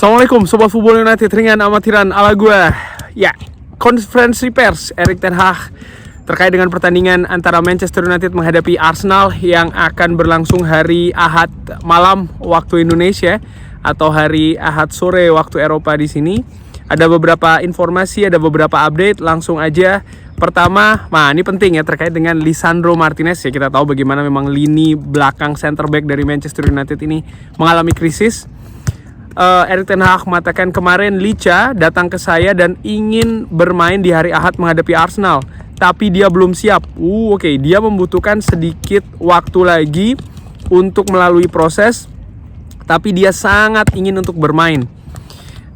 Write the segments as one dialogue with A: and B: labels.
A: Assalamualaikum Sobat Football United, ringan amatiran ala gue. Ya, konferensi pers Erik ten Hag terkait dengan pertandingan antara Manchester United menghadapi Arsenal yang akan berlangsung hari Ahad malam waktu Indonesia atau hari Ahad sore waktu Eropa di sini. Ada beberapa informasi, ada beberapa update, langsung aja. Pertama, ini penting ya terkait dengan Lisandro Martinez ya. Kita tahu bagaimana memang lini belakang center back dari Manchester United ini mengalami krisis. Erik ten Hag mengatakan kemarin Licha datang ke saya dan ingin bermain di hari Ahad menghadapi Arsenal, tapi dia belum siap. Oke, dia membutuhkan sedikit waktu lagi untuk melalui proses, tapi dia sangat ingin untuk bermain.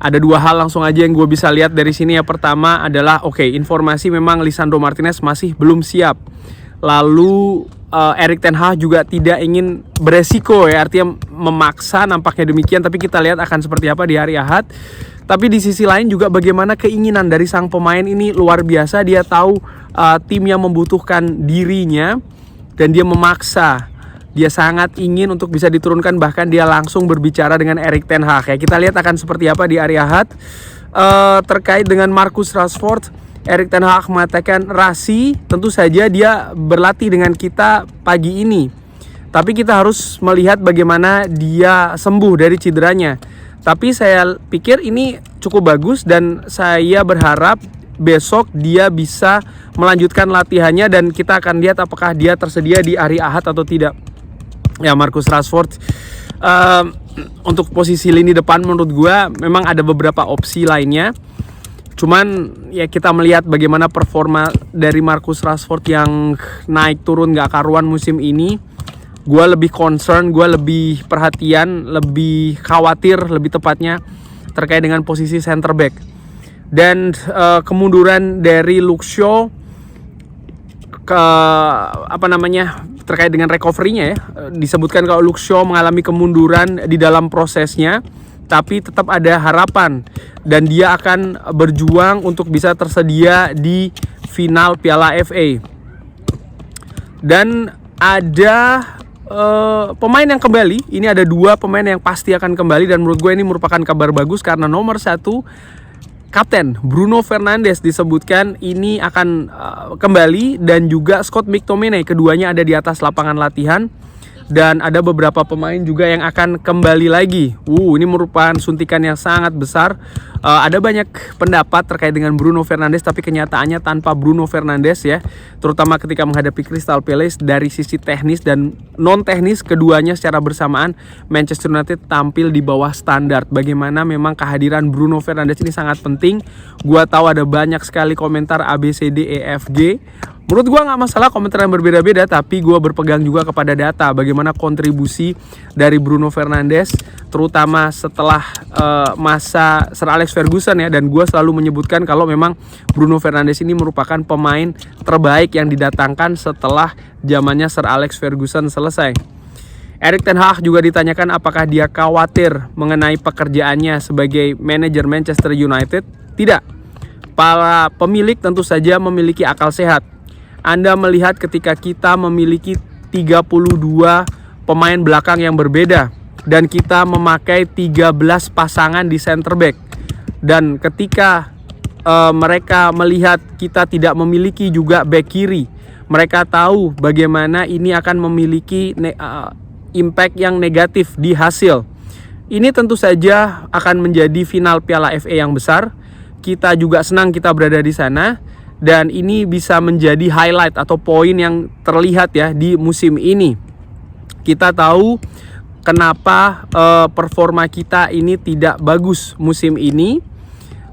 A: Ada dua hal langsung aja yang gue bisa lihat dari sini. Yang pertama adalah informasi memang Lisandro Martinez masih belum siap. Lalu Erik ten Hag juga tidak ingin beresiko ya, artinya memaksa, nampaknya demikian, tapi kita lihat akan seperti apa di hari Ahad. Tapi di sisi lain juga bagaimana keinginan dari sang pemain ini luar biasa. Dia tahu tim yang membutuhkan dirinya dan dia memaksa. Dia sangat ingin untuk bisa diturunkan, bahkan dia langsung berbicara dengan Erik ten Hag ya. Kita lihat akan seperti apa di hari Ahad. Terkait dengan Marcus Rashford, Erik ten Hag mengatakan Rasi tentu saja dia berlatih dengan kita pagi ini, tapi kita harus melihat bagaimana dia sembuh dari cederanya. Tapi saya pikir ini cukup bagus dan saya berharap besok dia bisa melanjutkan latihannya dan kita akan lihat apakah dia tersedia di hari Ahad atau tidak. Ya, Marcus Rashford untuk posisi lini depan menurut gue memang ada beberapa opsi lainnya. Cuman ya kita melihat bagaimana performa dari Marcus Rashford yang naik turun gak karuan musim ini. Gue lebih concern, gue lebih perhatian, lebih khawatir lebih tepatnya terkait dengan posisi center back. Dan kemunduran dari Luke Shaw terkait dengan recovery-nya ya. Disebutkan kalau Luke Shaw mengalami kemunduran di dalam prosesnya, tapi tetap ada harapan dan dia akan berjuang untuk bisa tersedia di final Piala FA. Dan ada pemain yang kembali. Ini ada dua pemain yang pasti akan kembali dan menurut gue ini merupakan kabar bagus karena nomor satu, Kapten Bruno Fernandes disebutkan ini akan kembali, dan juga Scott McTominay. Keduanya ada di atas lapangan latihan. Dan ada beberapa pemain juga yang akan kembali lagi. Ini merupakan suntikan yang sangat besar. Ada banyak pendapat terkait dengan Bruno Fernandes, tapi kenyataannya tanpa Bruno Fernandes ya, terutama ketika menghadapi Crystal Palace, dari sisi teknis dan non teknis keduanya secara bersamaan Manchester United tampil di bawah standar. Bagaimana memang kehadiran Bruno Fernandes ini sangat penting. Gua tahu ada banyak sekali komentar ABCDEFG. Menurut gue gak masalah komentar yang berbeda-beda, tapi gue berpegang juga kepada data bagaimana kontribusi dari Bruno Fernandes, terutama setelah masa Sir Alex Ferguson ya. Dan gue selalu menyebutkan kalau memang Bruno Fernandes ini merupakan pemain terbaik yang didatangkan setelah zamannya Sir Alex Ferguson selesai. Erik ten Hag juga ditanyakan apakah dia khawatir mengenai pekerjaannya sebagai manajer Manchester United. Tidak. Para pemilik tentu saja memiliki akal sehat. Anda melihat ketika kita memiliki 32 pemain belakang yang berbeda dan kita memakai 13 pasangan di center back, dan ketika mereka melihat kita tidak memiliki juga back kiri, mereka tahu bagaimana ini akan memiliki impact yang negatif di hasil. Ini tentu saja akan menjadi final Piala FA yang besar. Kita juga senang kita berada di sana. Dan ini bisa menjadi highlight atau poin yang terlihat ya di musim ini. Kita tahu kenapa performa kita ini tidak bagus musim ini.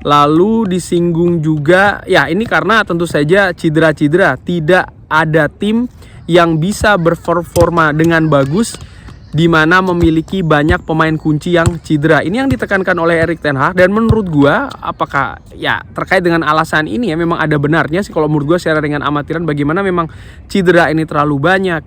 A: Lalu disinggung juga ya, ini karena tentu saja cedera-cedera. Tidak ada tim yang bisa berperforma dengan bagus di mana memiliki banyak pemain kunci yang cedera. Ini yang ditekankan oleh Erik ten Hag, dan menurut gua apakah ya terkait dengan alasan ini ya memang ada benarnya sih kalau menurut gua secara dengan amatiran, bagaimana memang cedera ini terlalu banyak.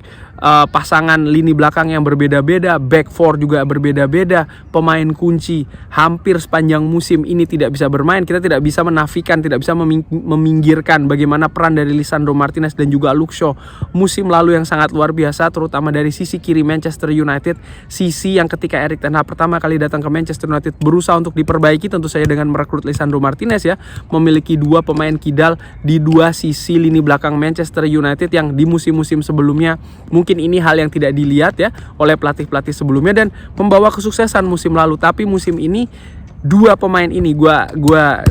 A: pasangan lini belakang yang berbeda-beda, back four juga berbeda-beda, pemain kunci hampir sepanjang musim ini tidak bisa bermain. Kita tidak bisa menafikan, tidak bisa meminggirkan bagaimana peran dari Lisandro Martinez dan juga Luke Shaw musim lalu yang sangat luar biasa, terutama dari sisi kiri Manchester United, sisi yang ketika Erik ten Hag pertama kali datang ke Manchester United berusaha untuk diperbaiki, tentu saja dengan merekrut Lisandro Martinez ya, memiliki dua pemain kidal di dua sisi lini belakang Manchester United yang di musim-musim sebelumnya mungkin ini hal yang tidak dilihat ya oleh pelatih-pelatih sebelumnya dan membawa kesuksesan musim lalu. Tapi musim ini dua pemain ini gua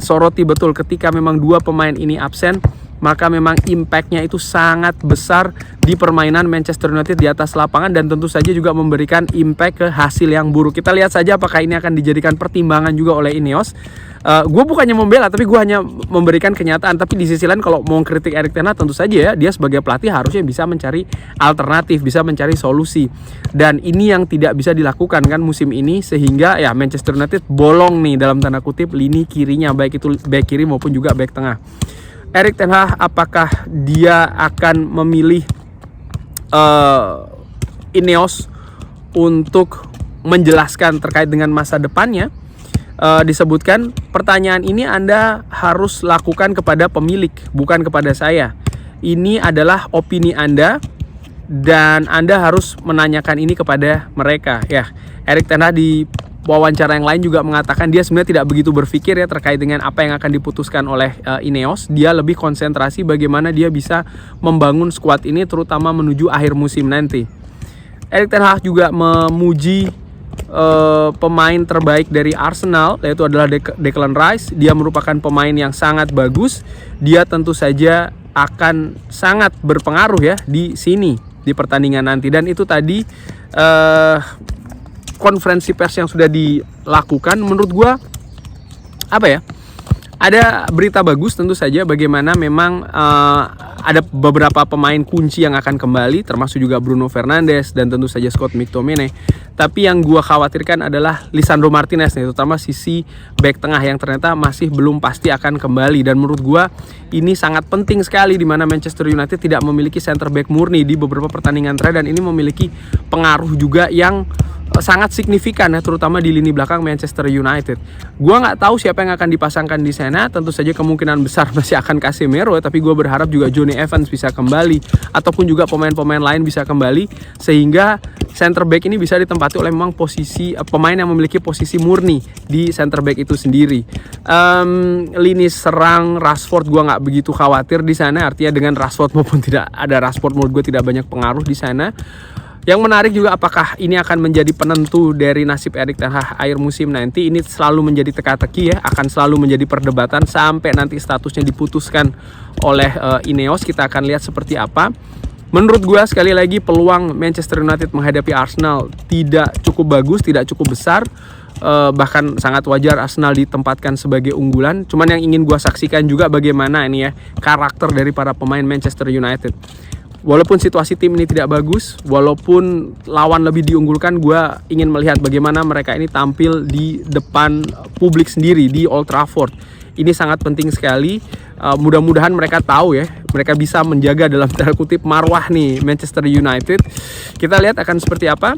A: soroti betul, ketika memang dua pemain ini absen, maka memang impact-nya itu sangat besar di permainan Manchester United di atas lapangan dan tentu saja juga memberikan impact ke hasil yang buruk. Kita lihat saja apakah ini akan dijadikan pertimbangan juga oleh Ineos. Gue bukannya membela, tapi gue hanya memberikan kenyataan. Tapi di sisi lain kalau mau kritik Erik ten Hag, tentu saja ya dia sebagai pelatih harusnya bisa mencari alternatif, bisa mencari solusi. Dan ini yang tidak bisa dilakukan kan musim ini, sehingga ya Manchester United bolong nih dalam tanda kutip lini kirinya, baik itu back kiri maupun juga back tengah. Erik ten Hag apakah dia akan memilih Ineos untuk menjelaskan terkait dengan masa depannya? Disebutkan pertanyaan ini Anda harus lakukan kepada pemilik, bukan kepada saya. Ini adalah opini Anda dan Anda harus menanyakan ini kepada mereka ya. Erik ten Hag di wawancara yang lain juga mengatakan dia sebenarnya tidak begitu berpikir ya terkait dengan apa yang akan diputuskan oleh Ineos. Dia lebih konsentrasi bagaimana dia bisa membangun skuad ini terutama menuju akhir musim nanti. Erik ten Hag juga memuji pemain terbaik dari Arsenal, yaitu adalah Declan Rice. Dia merupakan pemain yang sangat bagus. Dia tentu saja akan sangat berpengaruh ya di sini di pertandingan nanti. Dan itu tadi konferensi pers yang sudah dilakukan, menurut gue apa ya, ada berita bagus tentu saja bagaimana memang ada beberapa pemain kunci yang akan kembali, termasuk juga Bruno Fernandes dan tentu saja Scott McTominay. Tapi yang gue khawatirkan adalah Lisandro Martinez nih, terutama sisi back tengah yang ternyata masih belum pasti akan kembali. Dan menurut gue ini sangat penting sekali di mana Manchester United tidak memiliki center back murni di beberapa pertandingan terakhir, dan ini memiliki pengaruh juga yang sangat signifikan ya, terutama di lini belakang Manchester United. Gua nggak tahu siapa yang akan dipasangkan di sana. Tentu saja kemungkinan besar masih akan Casemiro, tapi gue berharap juga Johnny Evans bisa kembali ataupun juga pemain-pemain lain bisa kembali sehingga center back ini bisa ditempati oleh memang posisi pemain yang memiliki posisi murni di center back itu sendiri. Lini serang Rashford gue nggak begitu khawatir di sana, artinya dengan Rashford maupun tidak ada Rashford menurut gue tidak banyak pengaruh di sana. Yang menarik juga apakah ini akan menjadi penentu dari nasib Erik ten Hag akhir musim nanti. Ini selalu menjadi teka-teki ya, akan selalu menjadi perdebatan sampai nanti statusnya diputuskan oleh Ineos. Kita akan lihat seperti apa. Menurut gue sekali lagi peluang Manchester United menghadapi Arsenal tidak cukup bagus, tidak cukup besar. Bahkan sangat wajar Arsenal ditempatkan sebagai unggulan. Cuman yang ingin gue saksikan juga bagaimana ini ya karakter dari para pemain Manchester United. Walaupun situasi tim ini tidak bagus, walaupun lawan lebih diunggulkan, gue ingin melihat bagaimana mereka ini tampil di depan publik sendiri di Old Trafford. Ini sangat penting sekali. Mudah-mudahan mereka tahu ya, mereka bisa menjaga dalam tanda kutip marwah nih Manchester United. Kita lihat akan seperti apa.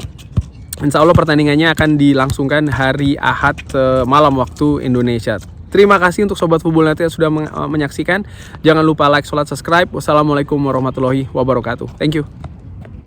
A: Insya Allah pertandingannya akan dilangsungkan hari Ahad malam waktu Indonesia. Terima kasih untuk Sobat Football United yang sudah menyaksikan. Jangan lupa like, subscribe. Wassalamualaikum warahmatullahi wabarakatuh. Thank you.